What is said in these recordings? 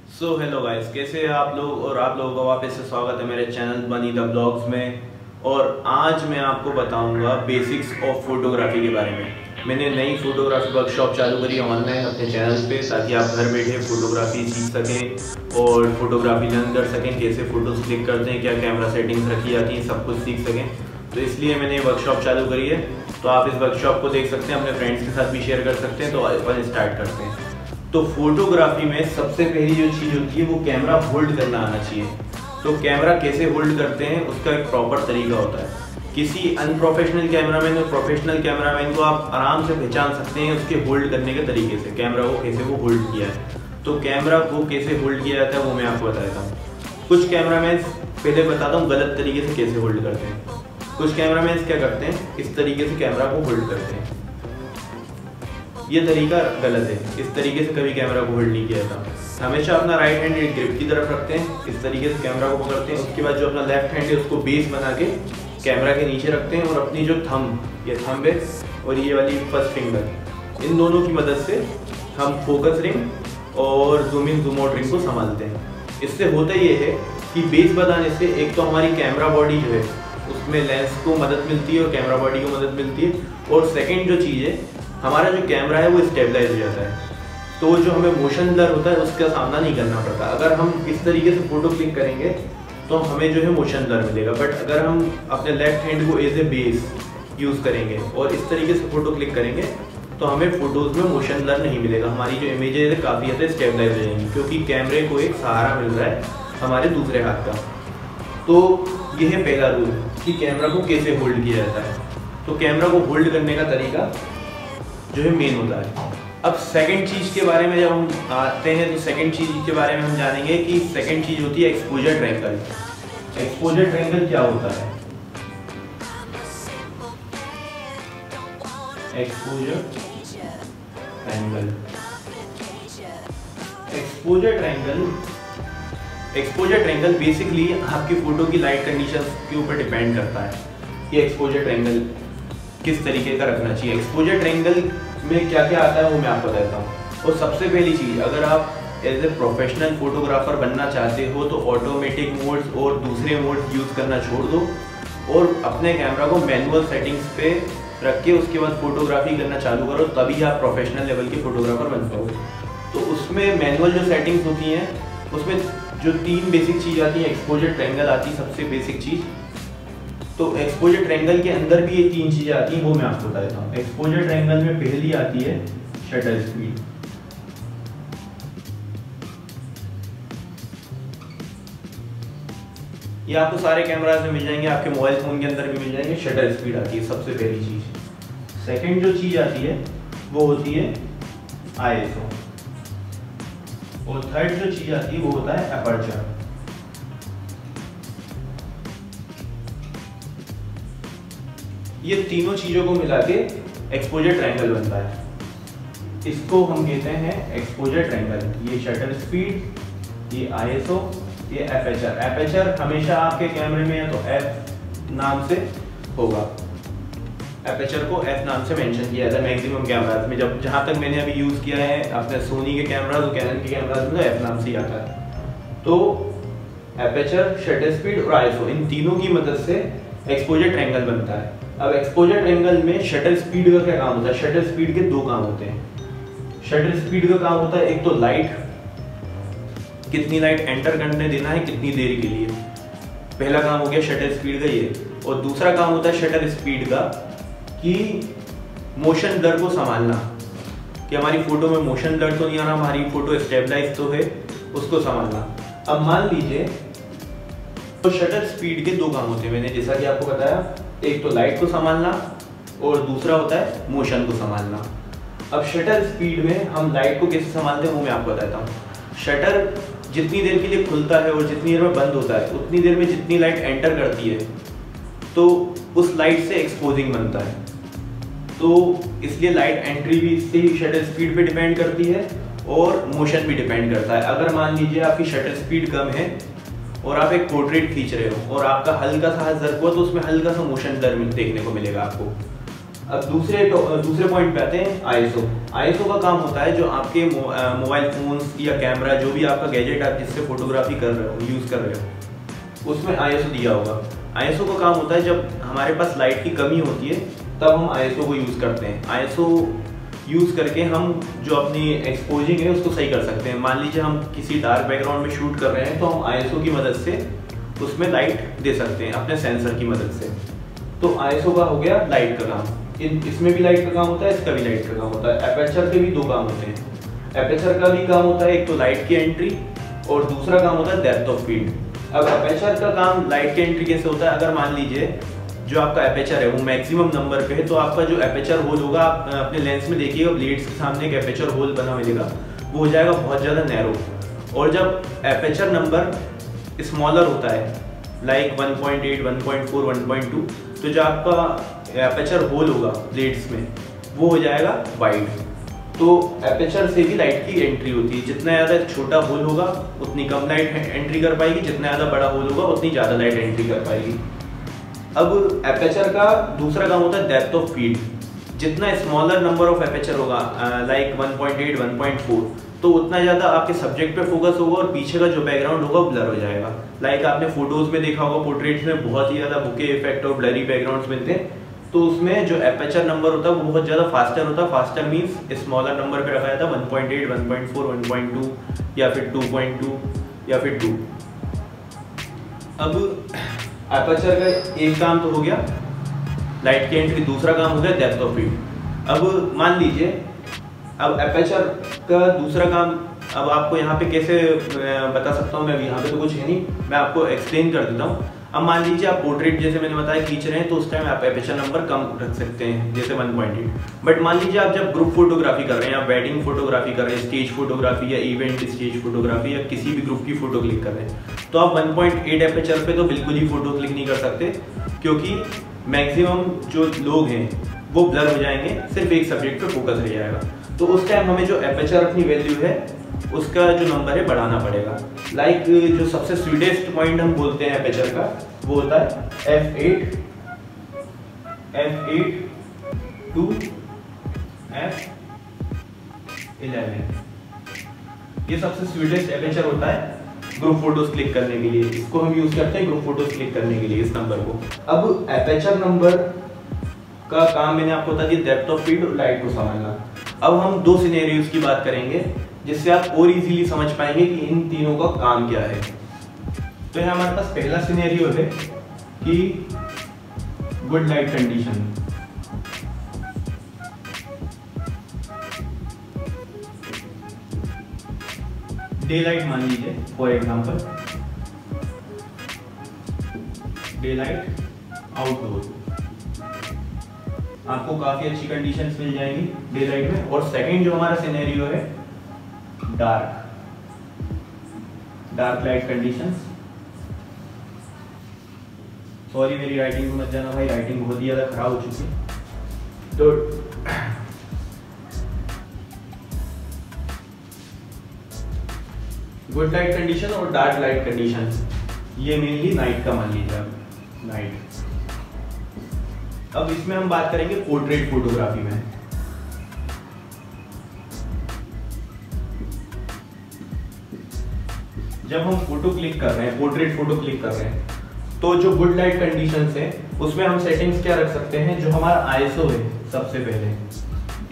Hello guys, कैसे हैं आप लोग। और आप लोगों का वापस से स्वागत है मेरे चैनल बनी द ब्लॉग्स में। और आज मैं आपको बताऊंगा बेसिक्स ऑफ फोटोग्राफी के बारे में। मैंने नई फोटोग्राफी वर्कशॉप चालू करी है ऑनलाइन अपने चैनल पे, ताकि आप घर बैठे फोटोग्राफी सीख सकें और फोटोग्राफी लर्न कर सकें, कैसे फ़ोटोज़ क्लिक करते हैं, क्या कैमरा सेटिंग्स रखी जाती हैं, सब कुछ सीख सकें। तो इसलिए मैंने वर्कशॉप चालू करी है। तो आप इस वर्कशॉप को देख सकते हैं, अपने फ्रेंड्स के साथ भी शेयर कर सकते हैं। तो अपन स्टार्ट करते हैं। तो फोटोग्राफी में सबसे पहली जो चीज़ होती है वो कैमरा होल्ड करना आना चाहिए। तो कैमरा कैसे होल्ड करते हैं उसका एक प्रॉपर तरीका होता है। किसी अनप्रोफेशनल कैमरामैन और प्रोफेशनल कैमरामैन को आप आराम से पहचान सकते हैं उसके होल्ड करने के तरीके से, कैमरा को कैसे वो होल्ड किया है। तो कैमरा को कैसे होल्ड किया जाता है वो मैं आपको बता देता हूँ। कुछ कैमरामैन, पहले बताता हूँ गलत तरीके से कैसे होल्ड करते हैं। कुछ कैमरामैन क्या करते हैं, इस तरीके से कैमरा को होल्ड करते हैं। ये तरीका गलत है। इस तरीके से कभी कैमरा को होल्ड नहीं किया था। हमेशा अपना राइट हैंड ग्रिप की तरफ रखते हैं, इस तरीके से कैमरा को पकड़ते हैं। उसके बाद जो अपना लेफ्ट हैंड है उसको बेस बना के कैमरा के नीचे रखते हैं और अपनी जो ये थंब है और ये वाली फर्स्ट फिंगर, इन दोनों की मदद से हम फोकस रिंग और zoom in zoom out ring को संभालते हैं। इससे होता ये है कि बेस बनाने से एक तो हमारी कैमरा बॉडी जो है उसमें लेंस को मदद मिलती है और कैमरा बॉडी को मदद मिलती है। और सेकेंड जो चीज़ है, हमारा जो कैमरा है वो स्टेबलाइज हो जाता है। तो जो हमें मोशन ब्लर होता है उसका सामना नहीं करना पड़ता। अगर हम इस तरीके से फोटो क्लिक करेंगे तो हमें जो है मोशन ब्लर मिलेगा। बट अगर हम अपने लेफ्ट हैंड को एज ए बेस यूज़ करेंगे और इस तरीके से फोटो क्लिक करेंगे तो हमें फोटोज़ में मोशन ब्लर नहीं मिलेगा। हमारी जो इमेजेज है काफ़ी हद तक स्टेबलाइज हो जाएंगी, क्योंकि कैमरे को एक सहारा मिल रहा है हमारे दूसरे हाथ का। तो यह है पहला रूल कि कैमरा को कैसे होल्ड किया जाता है। तो कैमरा को होल्ड करने का तरीका जो है मेन होता है। अब सेकंड चीज़ के बारे में जब हम आते हैं तो सेकंड चीज़ के बारे में हम जानेंगे कि सेकंड चीज़ होती है एक्सपोजर ट्रायंगल। एक्सपोजर ट्रायंगल क्या होता है? Exposure triangle, exposure triangle basically आपकी फोटो की लाइट कंडीशंस के ऊपर डिपेंड करता है कि एक्सपोजर ट्रायंगल किस तरीके का रखना चाहिए। एक्सपोजर ट्रायंगल में क्या क्या आता है वो मैं आपको बताता हूँ। और सबसे पहली चीज़, अगर आप एज ए प्रोफेशनल फोटोग्राफर बनना चाहते हो तो ऑटोमेटिक मोड्स और दूसरे मोड्स यूज़ करना छोड़ दो और अपने कैमरा को मैनुअल सेटिंग्स पे रख के उसके बाद फोटोग्राफी करना चालू करो, तभी आप प्रोफेशनल लेवल के फोटोग्राफर बन पाओगे। तो उसमें मैनुअल जो सेटिंग्स होती हैं उसमें जो 3 बेसिक चीज़ आती है, एक्सपोजर ट्रायंगल आती है सबसे बेसिक चीज़। तो एक्सपोजर ट्रायंगल के अंदर भी ये 3 चीज़ें आती हैं, वो मैं आपको बता देता हूँ। एक्सपोजर ट्रायंगल में पहली आती है शटर स्पीड। ये आपको सारे कैमराज में मिल जाएंगे, आपके मोबाइल फ़ोन के अंदर भी मिल जाएंगे। शटर स्पीड आती है सबसे पहली चीज़। सेकंड जो चीज़ आती है वो होती है ISO। और थर्ड जो चीज़ आती है वो होता है अपर्चर। ये तीनों चीज़ों को मिला के एक्सपोजर ट्रायंगल बनता है। इसको हम कहते हैं एक्सपोजर ट्रायंगल। ये शटर स्पीड, ये ISO, ये एपर्चर। एपर्चर हमेशा आपके कैमरे में या तो F नाम से होगा। एपर्चर को F नाम से मेंशन किया जाता है मैक्सिमम कैमराज में। जहाँ तक मैंने अभी यूज़ किया है अपने सोनी के कैमराज और कैनन के कैमराज में तो F नाम से ही आता है। तो एपर्चर, शटर स्पीड और ISO, इन तीनों की मदद से एक्सपोजर ट्रायंगल बनता है। अब एक्सपोजर ट्रायंगल में शटर स्पीड का क्या काम होता है? शटर स्पीड के 2 काम होते हैं। शटर स्पीड का काम होता है एक तो लाइट, कितनी लाइट एंटर करने देना है कितनी देर के लिए, पहला काम हो गया शटर स्पीड का ये। और दूसरा काम होता है शटर स्पीड का कि मोशन ब्लर को संभालना, कि हमारी फोटो में मोशन ब्लर तो नहीं आ रहा, हमारी फोटो स्टेबलाइज तो है, उसको संभालना। अब मान लीजिए तो शटर स्पीड के 2 काम होते हैं, मैंने जैसा कि आपको बताया, एक तो लाइट को संभालना और दूसरा होता है मोशन को संभालना। अब शटर स्पीड में हम लाइट को कैसे संभालते हैं वो मैं आपको बताता हूँ। शटर जितनी देर के लिए खुलता है और जितनी देर में बंद होता है उतनी देर में जितनी लाइट एंटर करती है तो उस लाइट से एक्सपोजिंग बनता है। तो इसलिए लाइट एंट्री भी इससे ही शटर स्पीड पे डिपेंड करती है और मोशन भी डिपेंड करता है। अगर मान लीजिए आपकी शटर स्पीड कम है और आप एक पोर्ट्रेट खींच रहे हो और आपका हल्का सा हाथ जर्क हुआ तो उसमें हल्का सा मोशन ब्लर देखने को मिलेगा आपको। अब दूसरे पॉइंट पे आते हैं आईएसओ। आईएसओ का काम होता है जो आपके मोबाइल फोन्स या कैमरा, जो भी आपका गैजेट आप जिससे फोटोग्राफी कर रहे हो, यूज़ कर रहे हो, उसमें आईएसओ दिया होगा। आईएसओ का काम होता है जब हमारे पास लाइट की कमी होती है तब हम आईएसओ को यूज़ करते हैं। आईएसओ यूज़ करके हम जो अपनी एक्सपोजिंग है उसको सही कर सकते हैं। मान लीजिए हम किसी डार्क बैकग्राउंड में शूट कर रहे हैं तो हम आईएसओ की मदद से उसमें लाइट दे सकते हैं अपने सेंसर की मदद से। तो आईएसओ का हो गया लाइट का काम। इसमें भी लाइट का काम होता है, इसका भी लाइट का काम होता है। एपर्चर के भी दो काम होते हैं। एपर्चर का भी काम होता है एक तो लाइट की एंट्री और दूसरा काम होता है डेप्थ ऑफ फील्ड। अब एपर्चर का काम लाइट की एंट्री कैसे होता है, अगर मान लीजिए जो आपका एपर्चर है वो मैक्सिमम नंबर पे है तो आपका जो एपर्चर होल होगा, आप अपने लेंस में देखिएगा ब्लेड्स के सामने एक एपर्चर होल बना मिलेगा, वो हो जाएगा बहुत ज़्यादा नैरो। और जब एपर्चर नंबर स्मॉलर होता है लाइक 1.8, 1.4, 1.2, तो जो आपका एपर्चर होल होगा ब्लेड्स में वो हो जाएगा वाइड। तो एपर्चर से भी लाइट की एंट्री होती है। जितना ज़्यादा छोटा होल होगा उतनी कम लाइट एंट्री कर पाएगी, जितना ज़्यादा बड़ा होल होगा उतनी ज़्यादा लाइट एंट्री कर पाएगी। अब एपर्चर का दूसरा काम होता है डेप्थ ऑफ फील्ड। जितना स्मॉलर नंबर ऑफ एपर्चर होगा लाइक 1.8, 1.4, तो उतना ज़्यादा आपके सब्जेक्ट पे फोकस होगा और पीछे का जो बैकग्राउंड होगा वो ब्लर हो जाएगा। लाइक आपने फोटोज़ में देखा होगा, पोर्ट्रेट्स में बहुत ही ज़्यादा बुके इफेक्ट और ब्लरी बैकग्राउंड्स मिलते हैं, तो उसमें जो एपर्चर नंबर होता है वो बहुत ज़्यादा फास्टर होता है। फास्टर मीन्स स्मॉलर नंबर पे रखा जाता है 1.8, 1.4, 1.2 या फिर 2.2 या फिर 2। अब एपर्चर का एक काम तो हो गया लाइट की एंट्री, दूसरा काम हो गया डेप्थ ऑफ फील्ड। अब मान लीजिए अब एपर्चर का दूसरा काम, अब आपको यहाँ पे कैसे बता सकता हूँ मैं, यहाँ पे तो कुछ है नहीं, मैं आपको एक्सप्लेन कर देता हूँ। अब मान लीजिए आप पोर्ट्रेट जैसे मैंने बताया खींच रहे हैं तो उस टाइम आप एपर्चर नंबर कम रख सकते हैं जैसे 1.8। बट मान लीजिए आप जब ग्रुप फोटोग्राफी कर रहे हैं या वेडिंग फोटोग्राफी कर रहे हैं, स्टेज फोटोग्राफी या इवेंट स्टेज फोटोग्राफी या किसी भी ग्रुप की फोटो क्लिक कर रहे हैं, तो आप 1.8 एपर्चर पे तो बिल्कुल ही फोटो क्लिक नहीं कर सकते, क्योंकि मैक्सिमम जो लोग हैं वो ब्लर हो जाएंगे, सिर्फ एक सब्जेक्ट पे फोकस रह जाएगा। तो उस टाइम हमें जो एपर्चर अपनी वैल्यू है उसका जो नंबर है बढ़ाना पड़ेगा। लाइक जो सबसे स्वीटेस्ट पॉइंट हम बोलते हैं एपर्चर का वो होता है f8 to f11। ये सबसे स्वीटेस्ट एपर्चर होता है ग्रुप फोटोज क्लिक करने के लिए। इसको हम यूज करते हैं ग्रुप फोटोज क्लिक करने के लिए, इस नंबर को। अब एपर्चर नंबर का काम मैंने आपको बता दिया, डेप्थ ऑफ फील्ड और लाइट को समझना। अब हम दो सिनेरियोज की बात करेंगे जिससे आप और इजीली समझ पाएंगे कि इन तीनों का काम क्या है। तो यहाँ हमारे पास पहला सिनेरियो है कि good light condition. Day light मान लीजिए for example, day light outdoor, आपको काफी अच्छी कंडीशंस मिल जाएंगी डे लाइट में। और सेकंड जो हमारा सिनेरियो है डार्क लाइट कंडीशंस। सॉरी मेरी राइटिंग को मत जाना भाई, राइटिंग बहुत ही ज्यादा खराब हो चुकी है। तो गुड लाइट कंडीशन और डार्क लाइट कंडीशन, ये मेनली नाइट का मान लीजिए आप, नाइट। अब इसमें हम बात करेंगे पोर्ट्रेट फोटोग्राफी में। जब हम फोटो क्लिक कर रहे हैं, पोर्ट्रेट फोटो क्लिक कर रहे हैं, तो जो गुड लाइट कंडीशंस है उसमें हम सेटिंग्स क्या रख सकते हैं। जो हमारा आईएसओ है सबसे पहले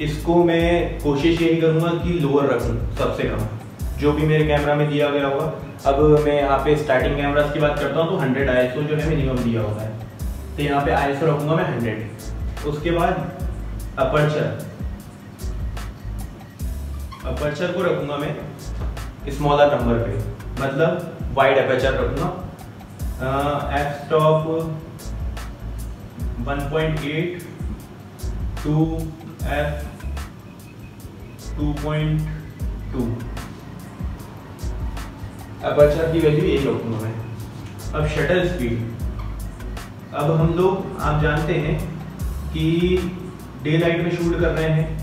इसको मैं कोशिश यही करूंगा कि लोअर रखूं, सबसे कम, जो भी मेरे कैमरा में दिया गया होगा। अब मैं यहाँ पे स्टार्टिंग कैमरास की बात करता हूँ तो 100 आईएसओ जो है मिनिमम दिया होगा है, तो यहाँ पे आईएसओ रखूंगा मैं 100। उसके बाद अपर्चर को रखूंगा मैं स्मॉलर नंबर पे, मतलब वाइड अपर्चर रखूंगा। F stop 1.8 to f2.2 aperture की वैल्यू यही रखूंगा मैं। अब शटर स्पीड, अब हम लोग आप जानते हैं कि डे लाइट में शूट कर रहे हैं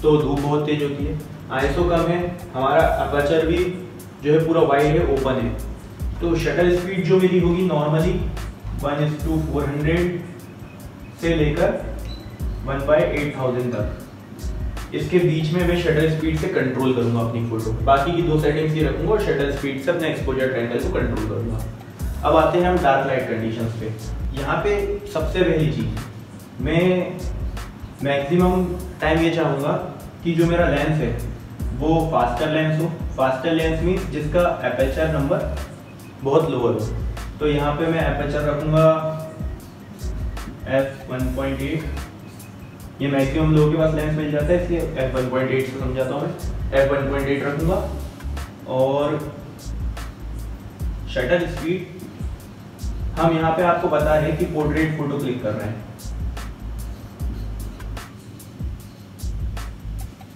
तो धूप बहुत तेज होती है, आईएसओ कम है, हमारा अपर्चर भी जो है पूरा वाइड है, ओपन है, तो शटर स्पीड जो मेरी होगी नॉर्मली 1:400 से लेकर 1/8000 तक। इसके बीच में मैं शटर स्पीड से कंट्रोल करूंगा अपनी फोटो। बाकी की 2 सेटिंग्स ही रखूंगा और शटर स्पीड से अपने एक्सपोजर ट्रायंगल को कंट्रोल करूंगा। अब आते हैं हम डार्क लाइट कंडीशंस पे। यहाँ पे सबसे पहली चीज़, मैं मैक्सिमम टाइम ये चाहूँगा कि जो मेरा लेंस है वो फास्टर लेंस हो। फास्टर लेंस मीन्स जिसका एपर्चर नंबर बहुत लोअर हो। तो यहाँ पे मैं एपर्चर रखूँगा f1.8। ये मैक्सिमम लोगों के पास लेंस मिल जाता है, इसलिए f1.8 से समझाता हूँ मैं। f1.8 रखूँगा और शटर स्पीड हम यहाँ पे आपको बता रहे हैं कि पोर्ट्रेट फोटो क्लिक कर रहे हैं,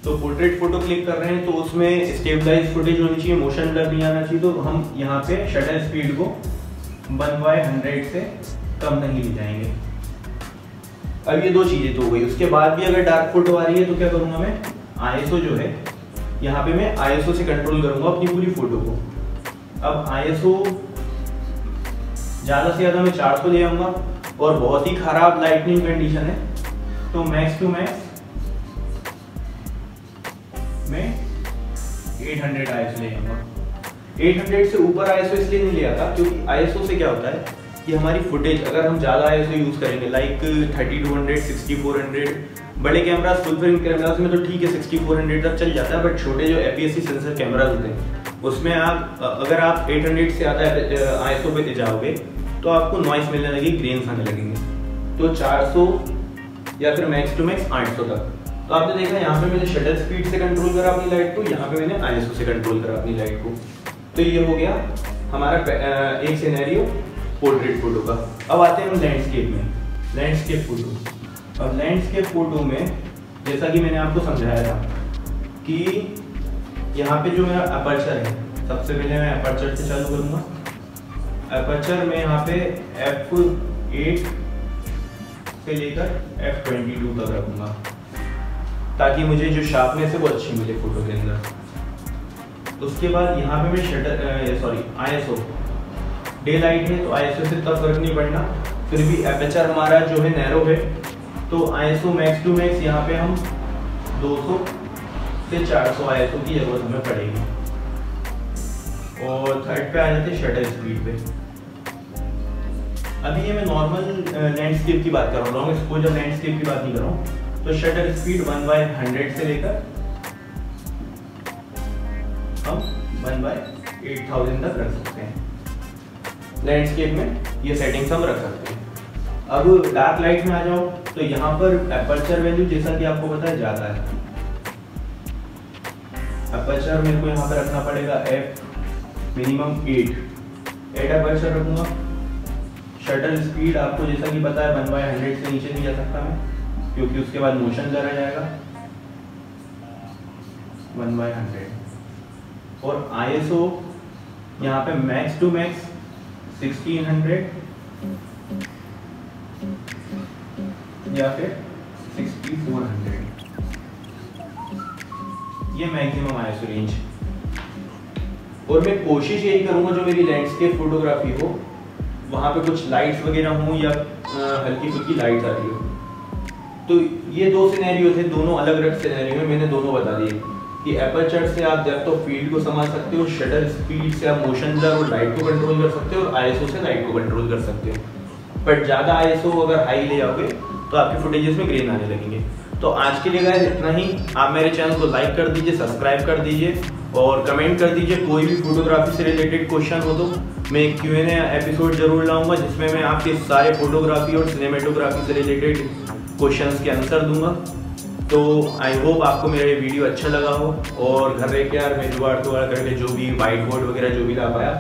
तो पोर्ट्रेट फोटो क्लिक कर रहे हैं तो उसमें स्टेबलाइज फुटेज होनी चाहिए, मोशन ब्लर नहीं आना चाहिए। तो हम यहाँ पे शटर स्पीड को 1/100 से कम नहीं ले जाएंगे। अब ये 2 चीजें तो हो गई। उसके बाद भी अगर डार्क फोटो आ रही है तो क्या करूंगा मैं, आईएसओ जो है यहाँ पे मैं आईएसओ से कंट्रोल करूंगा अपनी पूरी फोटो को। अब आईएसओ ज्यादा से ज्यादा मैं 400 ले आऊंगा और बहुत ही खराब लाइटनिंग कंडीशन है तो मैक्स टू मैक्स मैं 800 आईएसओ ले आऊंगा। 800 से ऊपर आईएसओ इसलिए नहीं ले आता क्योंकि आईएसओ से क्या होता है कि हमारी फुटेज अगर हम ज़्यादा आईएसओ यूज़ करेंगे लाइक 3200, 6400, बड़े कैमरास फुल फ्रेम कैमरास में तो ठीक है 6400 तक चल जाता है, बट छोटे जो APS-C सेंसर कैमरास होते हैं उसमें अगर आप 800 से ज़्यादा आईएसओ पे जाओगे तो आपको नॉइस मिलने लगेगी, ग्रेन्स आने लगेंगे। तो 400 या फिर मैक्स टू मैक्स 800 तक। तो आपने देखा यहाँ पे मैंने शटर स्पीड से कंट्रोल करा अपनी लाइट को, यहाँ पे मैंने आईएसओ से कंट्रोल करा अपनी लाइट को। तो ये हो गया हमारा एक सिनेरियो पोर्ट्रेट फोटो का। अब आते हैं हम लैंडस्केप में, लैंडस्केप फोटो। अब लैंडस्केप फोटो में जैसा कि मैंने आपको समझाया था कि यहाँ पे जो मेरा अपर्चर है, सबसे पहले मैं अपर्चर से चालू करूँगा। अपर्चर में यहाँ पे f8 से लेकर f22 तक रखूँगा ताकि मुझे जो शार्पनेस है वो अच्छी मिले फोटो के अंदर। उसके बाद यहाँ पे मैं आईएसओ डे लाइट है तो आईएसओ से इतना फर्क नहीं पड़ना, फिर भी एपर्चर हमारा जो है नैरो है तो आईएसओ मैक्स टू मैक्स यहाँ पे हम 200 से 400 आईएसओ की जरूरत हमें पड़ेगी। और थर्ड पे आ जाते हैं शटर स्पीड पे। अभी ये मैं नॉर्मल लैंडस्केप की बात कर रहा हूँ, लॉन्ग एक्सपोजर लैंडस्केप की बात नहीं कर रहा हूँ। तो शटर स्पीड 1/100 से लेकर हम 1/8000 तक रख सकते हैं। लैंडस्केप में ये सेटिंग्स हम रख सकते हैं। अब डार्क लाइट में आ जाओ तो यहाँ पर एपर्चर वैल्यू जैसा कि आपको पता है ज़्यादा है। एपर्चर मेरे को यहाँ पर रखना पड़ेगा मिनिमम 8 एपर्चर रखूँगा। शटर स्पीड आपको जैसा कि पता है 1/100 से नीचे नहीं जा सकता मैं, क्योंकि उसके बाद मोशन ब्लर आ जाएगा। 1/100 और आईएसओ यहाँ पे मैक्स टू मैक्स 1600 या फिर 6400, ये मैक्सिमम आईएसओ रेंज। और मैं कोशिश यही करूंगा जो मेरी लैंडस्केप फोटोग्राफी हो वहाँ पे कुछ लाइट्स वगैरह हों या हल्की फुल्की लाइट्स आ रही हो। तो ये 2 सिनेरियो थे, दोनों अलग अलग सिनेरियो में मैंने दोनों बता दिए कि एपर्चर से आप डेप्थ ऑफ फील्ड को समझ सकते हो, शटर स्पीड से आप मोशन ब्लर और लाइट को कंट्रोल कर सकते हो, और आईएसओ से लाइट को कंट्रोल कर सकते हो। बट ज़्यादा आईएसओ अगर हाई ले जाओगे तो आपके फुटेजेस में ग्रेन आने लगेंगे। तो आज के लिए गाइस इतना ही। आप मेरे चैनल को लाइक कर दीजिए, सब्सक्राइब कर दीजिए और कमेंट कर दीजिए। कोई भी फोटोग्राफी से रिलेटेड क्वेश्चन हो तो मैं एक Q&A एपिसोड जरूर लाऊंगा जिसमें मैं आपके सारे फोटोग्राफी और सिनेमेटोग्राफी से रिलेटेड क्वेश्चंस के आंसर दूंगा। तो आई होप आपको मेरा ये वीडियो अच्छा लगा हो, और घर रह के यार मैं जुगाड़ करके जो भी वाइट बोर्ड वगैरह जो भी ला पाया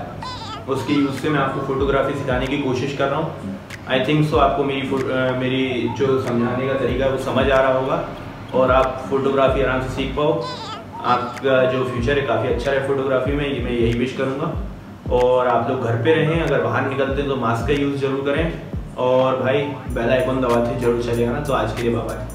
उसके यूज़ से मैं आपको फोटोग्राफी सिखाने की कोशिश कर रहा हूँ। आई थिंक सो आपको मेरी जो समझाने का तरीका है वो समझ आ रहा होगा और आप फोटोग्राफी आराम से सीख पाओ। आपका जो फ्यूचर है काफ़ी अच्छा रहे फोटोग्राफी में, मैं यही विश करूँगा। और आप लोग घर पे रहें, अगर बाहर निकलते हैं तो मास्क का यूज़ जरूर करें, और भाई बेल आइकन दबाते जरूर चलेगा ना। तो आज के लिए बाय बाय।